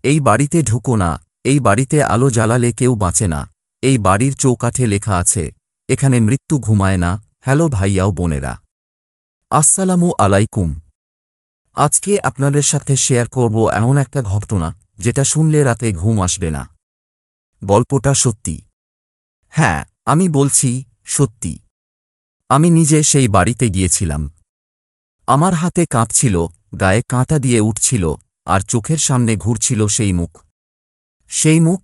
এই বাড়িতে ঢুকো না, এই বাড়িতে আলো জ্বালালে কেউ বাঁচে না। এই বাড়ির চৌকাঠে লেখা আছে, এখানে মৃত্যু ঘুমায় না। হ্যালো ভাইয়াও বোনেরা, আসসালামু আলাইকুম। আজকে আপনাদের সাথে শেয়ার করব এমন একটা ঘটনা যেটা শুনলে রাতে ঘুম আসবে না। গল্পটা সত্যি। হ্যাঁ, আমি বলছি সত্যি। আমি নিজে সেই বাড়িতে গিয়েছিলাম। আমার হাতে কাঁপছিল, গায়ে কাঁটা দিয়ে উঠছিল, আর চোখের সামনে ঘুরছিল সেই মুখ। সেই মুখ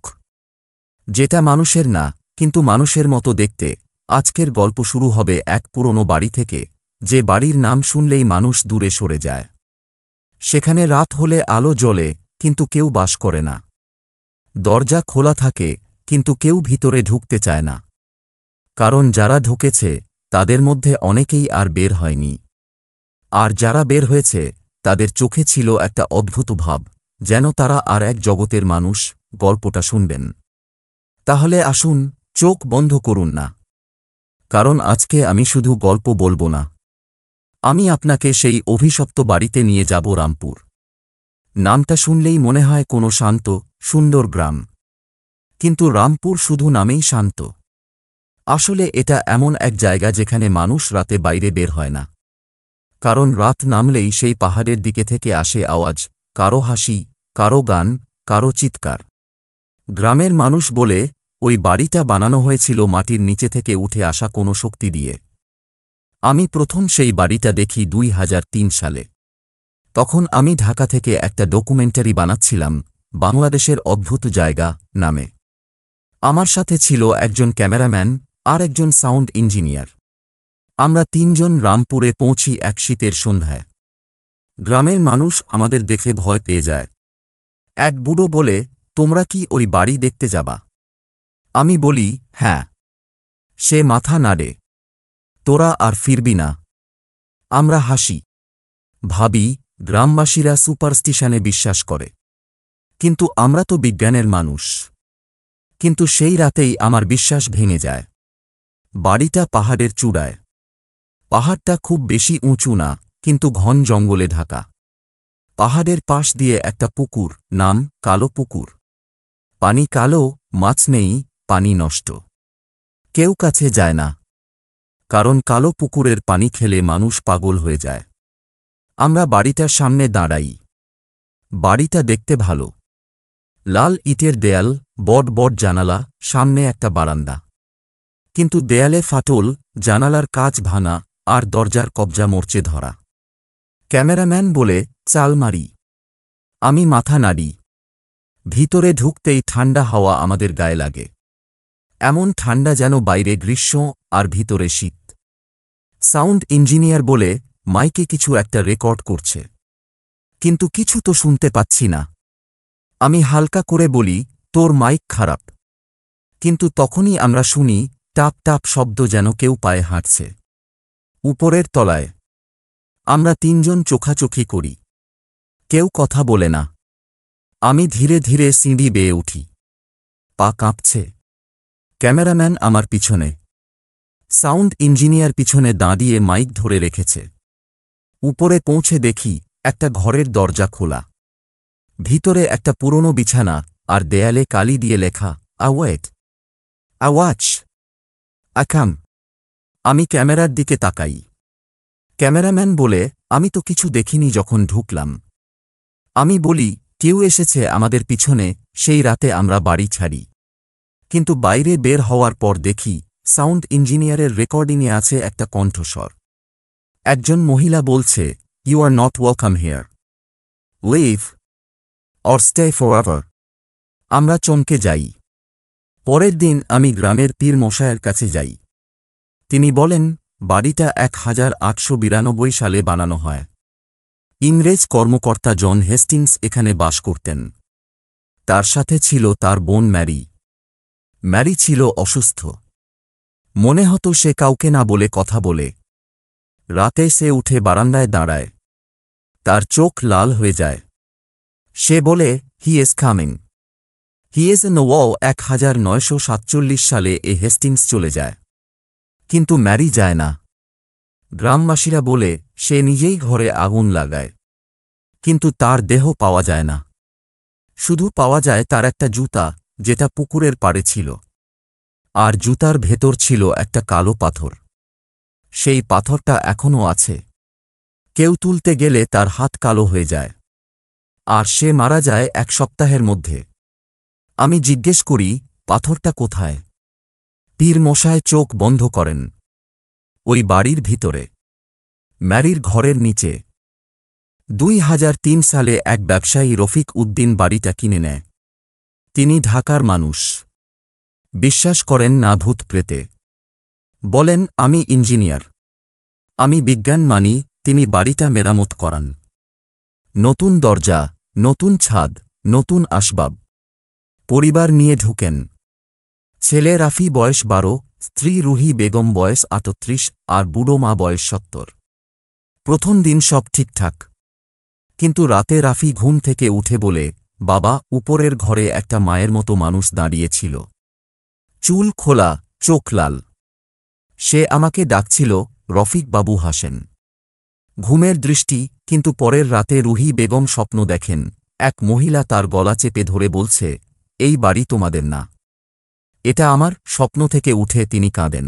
যেটা মানুষের না, কিন্তু মানুষের মতো দেখতে। আজকের গল্প শুরু হবে এক পুরনো বাড়ি থেকে, যে বাড়ির নাম শুনলেই মানুষ দূরে সরে যায়। সেখানে রাত হলে আলো জ্বলে, কিন্তু কেউ বাস করে না। দরজা খোলা থাকে, কিন্তু কেউ ভিতরে ঢুকতে চায় না। কারণ যারা ঢুকেছে তাদের মধ্যে অনেকেই আর বের হয়নি। আর যারা বের হয়েছে তাদের চোখে ছিল একটা অদ্ভুত ভাব, যেন তারা আর এক জগতের মানুষ। গল্পটা শুনবেন? তাহলে আসুন, চোখ বন্ধ করুন না। কারণ আজকে আমি শুধু গল্প বলবো না, আমি আপনাকে সেই অভিশপ্ত বাড়িতে নিয়ে যাব। রামপুর নামটা শুনলেই মনে হয় কোনো শান্ত, সুন্দর গ্রাম। কিন্তু রামপুর শুধু নামেই শান্ত। আসলে এটা এমন এক জায়গা যেখানে মানুষ রাতে বাইরে বের হয় না। কারণ রাত নামলেই সেই পাহাড়ের দিকে থেকে আসে আওয়াজ, কারো হাসি, কারো গান, কারো চিৎকার। গ্রামের মানুষ বলে ওই বাড়িটা বানানো হয়েছিল মাটির নিচে থেকে উঠে আসা কোনো শক্তি দিয়ে। আমি প্রথম সেই বাড়িটা দেখি 2003 সালে। তখন আমি ঢাকা থেকে একটা ডকুমেন্টারি বানাচ্ছিলাম, বাংলাদেশের অদ্ভুত জায়গা নামে। আমার সাথে ছিল একজন ক্যামেরাম্যান আর একজন সাউন্ড ইঞ্জিনিয়ার। আমরা তিনজন রামপুরে পৌঁছি এক শীতের সন্ধ্যায়। গ্রামের মানুষ আমাদের দেখে ভয় পেয়ে যায়। এক বুড়ো বলে, তোমরা কি ওই বাড়ি দেখতে যাবা? আমি বলি, হ্যাঁ। সে মাথা নাড়ে, তোরা আর ফিরবি না। আমরা হাসি, ভাবি গ্রামবাসীরা সুপারস্টিশনে বিশ্বাস করে, কিন্তু আমরা তো বিজ্ঞানের মানুষ। কিন্তু সেই রাতেই আমার বিশ্বাস ভেঙে যায়। বাড়িটা পাহাড়ের চূড়ায়। পাহাড়টা খুব বেশি উঁচু না, কিন্তু ঘন জঙ্গলে ঢাকা। পাহাড়ের পাশ দিয়ে একটা পুকুর, নাম কালো পুকুর। পানি কালো, মাছ নেই, পানি নষ্ট। কেউ কাছে যায় না, কারণ কালো পুকুরের পানি খেলে মানুষ পাগল হয়ে যায়। আমরা বাড়িটার সামনে দাঁড়াই। বাড়িটা দেখতে ভালো। লাল ইটের দেয়াল, বড় বড় জানালা, সামনে একটা বারান্দা। কিন্তু দেয়ালে ফাটল, জানালার কাচ ভাঙা, আর দরজার কবজা মরচে ধরা। ক্যামেরাম্যান বলে, চাল মারি। আমি মাথা নাড়ি। ভিতরে ঢুকতেই ঠান্ডা হাওয়া আমাদের গায়ে লাগে। এমন ঠান্ডা যেন বাইরে গ্রীষ্ম আর ভিতরে শীত। সাউন্ড ইঞ্জিনিয়ার বলে, মাইকে কিছু একটা রেকর্ড করছে, কিন্তু কিছু তো শুনতে পাচ্ছি না। আমি হালকা করে বলি, তোর মাইক খারাপ। কিন্তু তখনই আমরা শুনি টাপ টাপ শব্দ, যেন কেউ পায়ে হাঁটছে উপরের তলায়। আমরা তিনজন চোখাচোখি করি। কেউ কথা বলে না। আমি ধীরে ধীরে সিঁড়ি বেয়ে উঠি। পা কাঁপছে। ক্যামেরাম্যান আমার পিছনে, সাউন্ড ইঞ্জিনিয়ার পিছনে দাঁড়িয়ে মাইক ধরে রেখেছে। উপরে পৌঁছে দেখি একটা ঘরের দরজা খোলা। ভিতরে একটা পুরনো বিছানা, আর দেয়ালে কালি দিয়ে লেখা, আওয়েট, আওয়াচ, আকাম। আমি ক্যামেরার দিকে তাকাই। ক্যামেরাম্যান বলে, আমি তো কিছু দেখিনি যখন ঢুকলাম। আমি বলি, কেউ এসেছে আমাদের পিছনে সেই রাতে আমরা বাড়ি ছাড়ি। কিন্তু বাইরে বের হওয়ার পর দেখি সাউন্ড ইঞ্জিনিয়ারের রেকর্ডিংয়ে আছে একটা কণ্ঠস্বর। একজন মহিলা বলছে, you are not welcome here, leave or stay forever. আমরা চমকে যাই। পরের দিন আমি গ্রামের পীর মশায়ের কাছে যাই। তিনি বলেন, বাড়িটা 1892 সালে বানানো হয়। ইংরেজ কর্মকর্তা জন হেস্টিংস এখানে বাস করতেন। তার সাথে ছিল তার বোন ম্যারি। ম্যারি ছিল অসুস্থ। মনে হতো সে কাউকে না বলে কথা বলে। রাতে সে উঠে বারান্দায় দাঁড়ায়। তার চোখ লাল হয়ে যায়। সে বলে, he is coming, he is in the wall. 1947 সালে এ হেস্টিংস চলে যায়। কিন্তু ম্যারি যায় না। গ্রামবাসীরা বলে সে নিজেই ঘরে আগুন লাগায়, কিন্তু তার দেহ পাওয়া যায় না। শুধু পাওয়া যায় তার একটা জুতা, যেটা পুকুরের পাড়ে ছিল। আর জুতার ভেতর ছিল একটা কালো পাথর। সেই পাথরটা এখনও আছে। কেউ তুলতে গেলে তার হাত কালো হয়ে যায়। আর সে মারা যায় 1 সপ্তাহের মধ্যে। আমি জিজ্ঞেস করি, পাথরটা কোথায়? পীর মশায় চোখ বন্ধ করেন। ওই বাড়ির ভিতরে, ম্যারির ঘরের নিচে। 2003 সালে এক ব্যবসায়ী রফিক উদ্দিন বাড়িটা কিনে নেয়। তিনি ঢাকার মানুষ। বিশ্বাস করেন না ভূত প্রেতে। বলেন, আমি ইঞ্জিনিয়ার, আমি বিজ্ঞান মানি। তিনি বাড়িটা মেরামত করান। নতুন দরজা, নতুন ছাদ, নতুন আসবাব। পরিবার নিয়ে ঢুকেন। ছেলে রাফি বয়স 12, স্ত্রী রুহি বেগম বয়স 38, আর বুড়ো মা বয়স 70। প্রথম দিন সব ঠিকঠাক। কিন্তু রাতে রাফি ঘুম থেকে উঠে বলে, বাবা, উপরের ঘরে একটা মায়ের মতো মানুষ দাঁড়িয়েছিল। চুল খোলা, চোখ লাল। সে আমাকে ডাকছিল। রফিক বাবু হাসেন। ঘুমের দৃষ্টি। কিন্তু পরের রাতে রুহি বেগম স্বপ্ন দেখেন, এক মহিলা তার গলা চেপে ধরে বলছে, এই বাড়ি তোমাদের না, এটা আমার। স্বপ্ন থেকে উঠে তিনি কাঁদেন।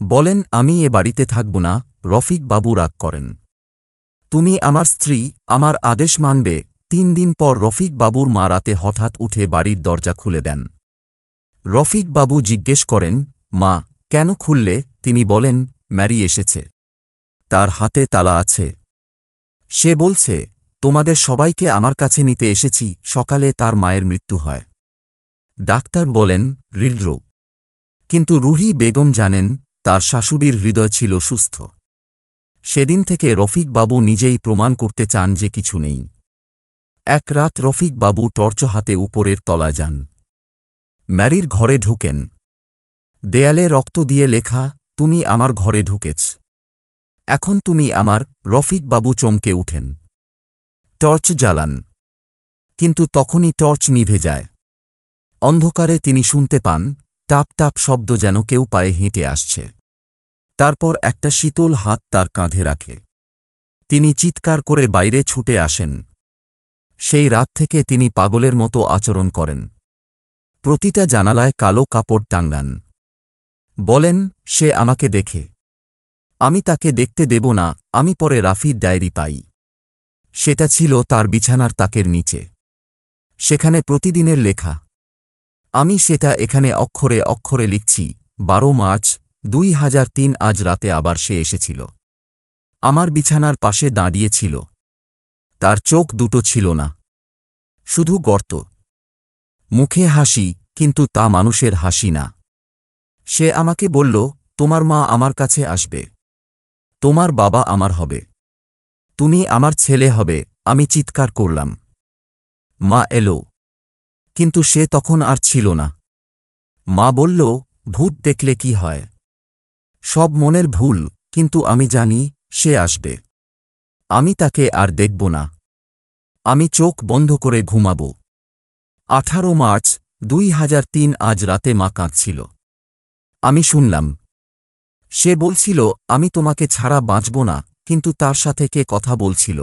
বলেন, আমি এ বাড়িতে থাকব না। রফিক বাবু রাগ করেন। তুমি আমার স্ত্রী, আমার আদেশ মানবে। 3 দিন পর রফিক বাবুর মা রাতে হঠাৎ উঠে বাড়ির দরজা খুলে দেন। রফিক বাবু জিজ্ঞেস করেন, মা, কেন খুললে? তিনি বলেন, ম্যারি এসেছে, তার হাতে তালা আছে। সে বলছে, তোমাদের সবাইকে আমার কাছে নিতে এসেছি। সকালে তার মায়ের মৃত্যু হয়। ডাক্তার বলেন, হৃদরোগ। কিন্তু রুহি বেগম জানেন, তার শাশুড়ির হৃদয় ছিল সুস্থ। সেদিন থেকে রফিক বাবু নিজেই প্রমাণ করতে চান যে কিছু নেই। এক রাত রফিক বাবু টর্চ হাতে উপরের তলায় যান। ম্যারির ঘরে ঢুকেন। দেয়ালে রক্ত দিয়ে লেখা, তুমি আমার ঘরে ঢুকেছ, এখন তুমি আমার। রফিক বাবু চমকে উঠেন। টর্চ জ্বালান। কিন্তু তখনই টর্চ নিভে যায়। অন্ধকারে তিনি শুনতে পান, টাপ টাপ শব্দ, যেন কেউ পায়ে হেঁটে আসছে। তারপর একটা শীতল হাত তার কাঁধে রাখে। তিনি চিৎকার করে বাইরে ছুটে আসেন। সেই রাত থেকে তিনি পাগলের মতো আচরণ করেন। প্রতিটা জানালায় কালো কাপড় টাঙ্গান। বলেন, সে আমাকে দেখে, আমি তাকে দেখতে দেব না। আমি পরে রাফির ডায়েরি পাই। সেটা ছিল তার বিছানার তাকের নিচে। সেখানে প্রতিদিনের লেখা। আমি সেটা এখানে অক্ষরে অক্ষরে লিখছি। 12 মার্চ 2003। আজ রাতে আবার সে এসেছিল। আমার বিছানার পাশে দাঁড়িয়েছিল। তার চোখ দুটো ছিল না, শুধু গর্ত। মুখে হাসি, কিন্তু তা মানুষের হাসি না। সে আমাকে বলল, তোমার মা আমার কাছে আসবে, তোমার বাবা আমার হবে, তুমি আমার ছেলে হবে। আমি চিৎকার করলাম। মা এলো, কিন্তু সে তখন আর ছিল না। মা বলল, ভূত দেখলে কি হয়, সব মনের ভুল। কিন্তু আমি জানি, সে আসবে। আমি তাকে আর দেখব না। আমি চোখ বন্ধ করে ঘুমাব। 18 মার্চ 2003। আজ রাতে মা কাঁদছিল। আমি শুনলাম। সে বলছিল, আমি তোমাকে ছাড়া বাঁচব না। কিন্তু তার সাথে কে কথা বলছিল?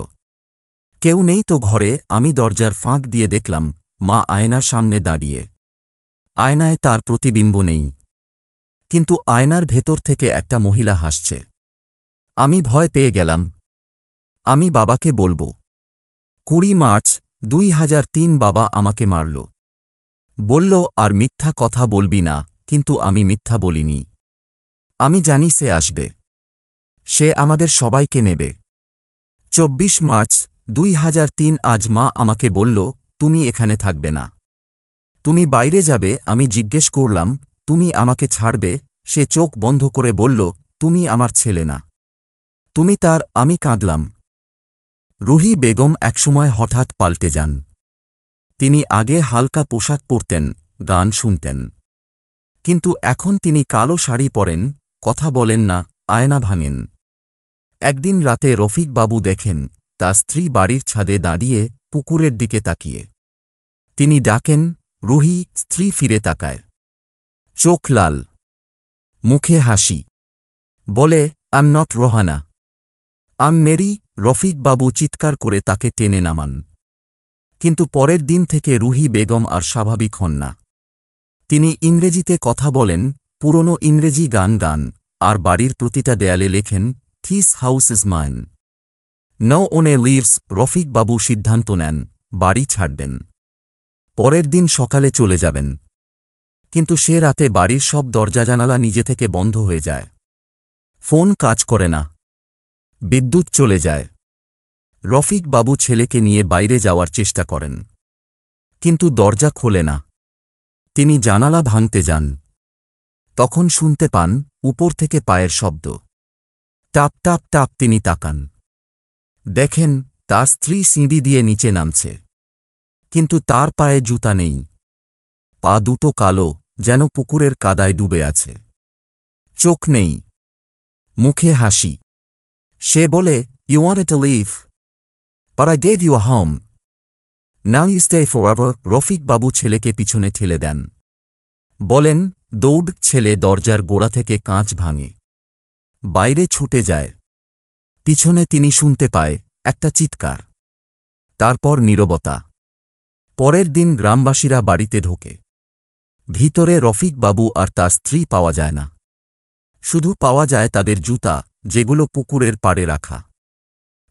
কেউ নেই তো ঘরে। আমি দরজার ফাঁক দিয়ে দেখলাম, মা আয়নার সামনে দাঁড়িয়ে। আয়নায় তার প্রতিবিম্ব নেই, কিন্তু আয়নার ভেতর থেকে একটা মহিলা হাসছে। আমি ভয় পেয়ে গেলাম। আমি বাবাকে বলবো। 20 মার্চ 2003। বাবা আমাকে মারল। বলল, আর মিথ্যা কথা বলবি না। কিন্তু আমি মিথ্যা বলিনি। আমি জানি সে আসবে। সে আমাদের সবাইকে নেবে। 24 মার্চ 2003। আজ মা আমাকে বলল, তুমি এখানে থাকবে না, তুমি বাইরে যাবে। আমি জিজ্ঞেস করলাম, তুমি আমাকে ছাড়বে? সে চোখ বন্ধ করে বলল, তুমি আমার ছেলে না, তুমি তার। আমি কাঁদলাম। রুহি বেগম একসময় হঠাৎ পাল্টে যান। তিনি আগে হালকা পোশাক পরতেন, গান শুনতেন। কিন্তু এখন তিনি কালো শাড়ি পরেন, কথা বলেন না, আয়না ভাঙেন। একদিন রাতে রফিক বাবু দেখেন, তার স্ত্রী বাড়ির ছাদে দাঁড়িয়ে, পুকুরের দিকে তাকিয়ে। তিনি ডাকেন, রুহি। স্ত্রী ফিরে তাকায়। চোখ লাল, মুখে হাসি। বলে, I'm not Rohana, I'm Mary. Rafiq babu চিৎকার করে তাকে টেনে নামান। কিন্তু পরের দিন থেকে রুহি বেগম আর স্বাভাবিক হন না। তিনি ইংরেজিতে কথা বলেন, পুরনো ইংরেজি গান আর বাড়ির প্রতিটা দেয়ালে লেখেন, "this house is mine no one leaves". Rafiq Babu সিদ্ধান্ত নেন, বাড়ি ছাড়বেন। পরের দিন সকালে চলে যাবেন। কিন্তু সে রাতে বাড়ির সব দরজা জানালা নিজে থেকে বন্ধ হয়ে যায়। ফোন কাজ করে না, বিদ্যুৎ চলে যায়। রফিক বাবু ছেলেকে নিয়ে বাইরে যাওয়ার চেষ্টা করেন, কিন্তু দরজা খোলে না। তিনি জানালা ভাঙতে যান। তখন শুনতে পান উপর থেকে পায়ের শব্দ। টাপ টাপ টাপ। তিনি তাকান, দেখেন তার স্ত্রী সিঁড়ি দিয়ে নিচে নামছে, কিন্তু তার পায়ে জুতা নেই। পা দুটো কালো, যেন পুকুরের কাদায় ডুবে আছে। চোখ নেই, মুখে হাসি। সে বলে, "you wanted to live, but I gave you a home, now you stay forever". Rafiq Babu ছেলেকে পিছনে ঠেলে দেন। বলেন, "দৌড়"। ছেলে দরজার গোড়া থেকে কাঁচ ভাঙে, বাইরে ছুটে যায়। পিছনে তিনি শুনতে পায় একটা চিৎকার, তারপর নীরবতা। পরের দিন গ্রামবাসীরা বাড়িতে ঢোকে। ভিতরে রফিক বাবু আর তার স্ত্রী পাওয়া যায় না। শুধু পাওয়া যায় তাদের জুতা, যেগুলো পুকুরের পাড়ে রাখা।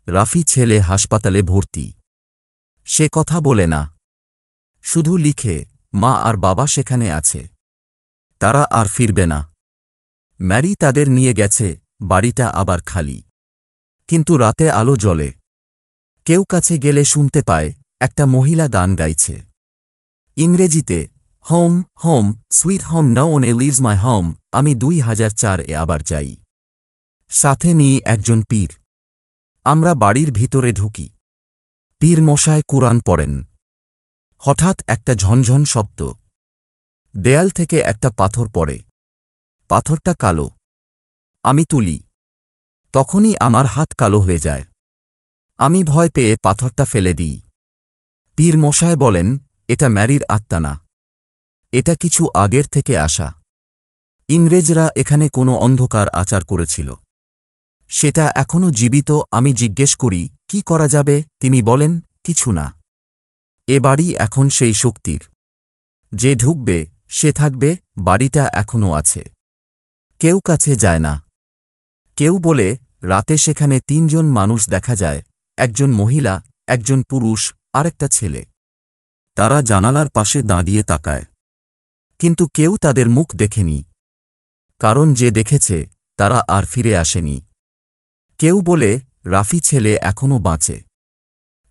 রাফি ছেলে হাসপাতালে ভর্তি। সে কথা বলে না, শুধু লিখে, "মা আর বাবা সেখানে আছে, তারা আর ফিরবে না"। ম্যারি তাদের নিয়ে গেছে, বাড়িটা আবার খালি। কিন্তু রাতে আলো জ্বলে। কেউ কাছে গেলে শুনতে পায় একটা মহিলা গান গাইছে ইংরেজিতে, "home home sweet home no one leaves my home". আমি 2004-এ আবার যাই। সাথে নিয়ে একজন পীর। আমরা বাড়ির ভিতরে ঢুকি। পীর মশায় কুরআন পড়েন। হঠাৎ একটা ঝনঝন শব্দ। দেয়াল থেকে একটা পাথর পড়ে। পাথরটা কালো। আমি তুলি। তখনই আমার হাত কালো হয়ে যায়। আমি ভয় পেয়ে পাথরটা ফেলে দিই। পীর মশায় বলেন, "এটা ম্যারির আত্মা না, এটা কিছু আগের থেকে আসা। ইংরেজরা এখানে কোনো অন্ধকার আচার করেছিল, সেটা এখনো জীবিত"। আমি জিজ্ঞেস করি, "কি করা যাবে?" তিনি বলেন, "কিছু না। এ বাড়ি এখন সেই শক্তির। যে ঢুকবে সে থাকবে, বাড়িটা এখনো আছে। কেউ কাছে যায় না"। কেউ বলে, রাতে সেখানে 3 জন মানুষ দেখা যায়, একজন মহিলা, একজন পুরুষ, আরেকটা ছেলে। তারা জানালার পাশে দাঁড়িয়ে তাকায়, কিন্তু কেউ তাদের মুখ দেখেনি, কারণ যে দেখেছে তারা আর ফিরে আসেনি। কেউ বলে, রাফি ছেলে এখনো বাঁচে,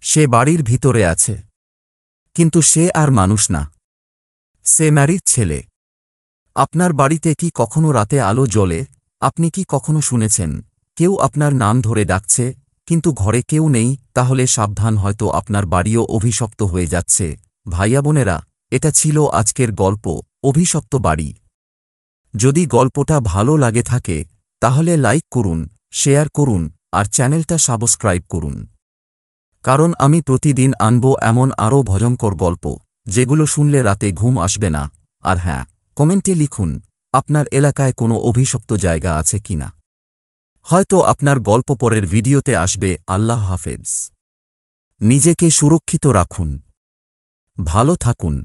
সে বাড়ির ভিতরে আছে, কিন্তু সে আর মানুষ না, সে ম্যারির ছেলে। আপনার বাড়িতে কি কখনো রাতে আলো জ্বলে? আপনি কি কখনো শুনেছেন কেউ আপনার নাম ধরে ডাকছে, কিন্তু ঘরে কেউ নেই? তাহলে সাবধান, হয়তো আপনার বাড়িও অভিশপ্ত হয়ে যাচ্ছে। ভাইয়া বোনেরা, এটা ছিল আজকের গল্প, অভিশপ্ত বাড়ি। যদি গল্পটা ভালো লাগে থাকে তাহলে লাইক করুন, শেয়ার করুন আর চ্যানেলটা সাবস্ক্রাইব করুন, কারণ আমি প্রতিদিন আনব এমন আরও ভয়ঙ্কর গল্প, যেগুলো শুনলে রাতে ঘুম আসবে না। আর হ্যাঁ, কমেন্টে লিখুন আপনার এলাকায় কোনো অভিশপ্ত জায়গা আছে কিনা। হয়তো আপনার গল্প পরের ভিডিওতে আসবে। আল্লাহ হাফেজ। নিজেকে সুরক্ষিত রাখুন, ভালো থাকুন।